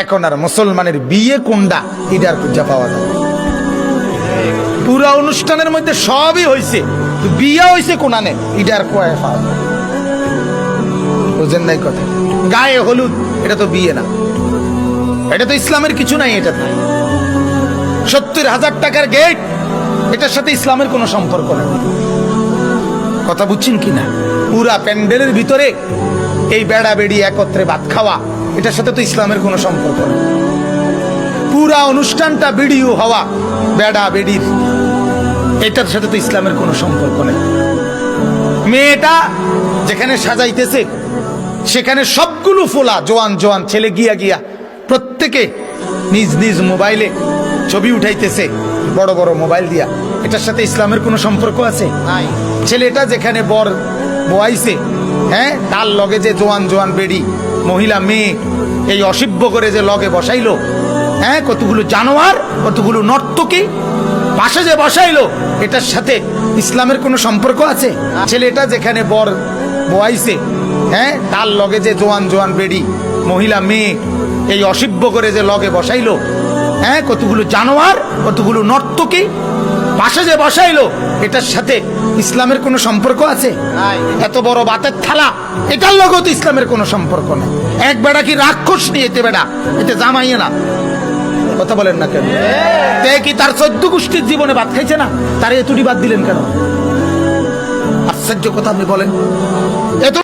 এখন আর মুসলমানের বিয়ে কোনটা এটার খুঁজা পাওয়া যায়। পুরা অনুষ্ঠানের মধ্যে সবই হয়েছে, বিয়ে হয়েছে কোনানে এটার কয়ে পাওয়া যায়। বুঝেন নাই কথা? গায়ে হলুদ এটা তো বিয়ে না, এটা তো ইসলামের কিছু নাই। এটা 70,000 টাকার গেট, এটার সাথে ইসলামের কোনো সম্পর্ক নেই। কথা বুঝছেন কিনা? পুরা প্যান্ডেলের ভিতরে এই বেড়া বেড়ি একত্রে ভাত খাওয়া, এটার সাথে তো ইসলামের কোনো সম্পর্ক নেই। পুরা অনুষ্ঠানটা ভিডিও হওয়া বেড়া বেড়ির, এটার সাথে তো ইসলামের কোনো সম্পর্ক নেই। মেয়েটা যেখানে সাজাইতেছে সেখানে সবগুলো ফোলা জোয়ান জোয়ান ছেলে গিয়া গিয়া প্রত্যেকে নিজ নিজ মোবাইলে ছবি উঠাইতেছে, বড় বড় মোবাইল দিয়া। এটার সাথে ইসলামের কোনো সম্পর্ক আছে? ছেলেটা যেখানে বর বয়াইছে, হ্যাঁ, তার লগে যে জোয়ান জোয়ান বেড়ি মহিলা মেয়ে এই অসভ্য করে যে লগে বসাইলো, হ্যাঁ, কতগুলো জানোয়ার, কতগুলো নর্তকী পাশে যে বসাইলো, এটার সাথে ইসলামের কোনো সম্পর্ক আছে? ছেলেটা যেখানে বর বয়াইছে, হ্যাঁ, তার লগে যে জোয়ান জোয়ান বেড়ি মহিলা মেয়ে এই অসভ্য করে যে লগে বসাইলো, হ্যাঁ, কতগুলো জানোয়ার, কতগুলো নর্তকী পাশে যে বসাইলো, এটার সাথে ইসলামের কোনো সম্পর্ক আছে? এত বড় বাতের থালা, এটার লগেও তো ইসলামের কোনো সম্পর্ক নেই। এক বেড়া কি রাক্ষস নিয়ে, এতে বেড়া, এতে জামাইয়ে না। কথা বলেন না কেন? কি তার 14 গোষ্ঠীর জীবনে ভাত খাইছে না? তার এতুটি বাদ দিলেন কেন? আশ্চর্য কথা আপনি বলেন। এত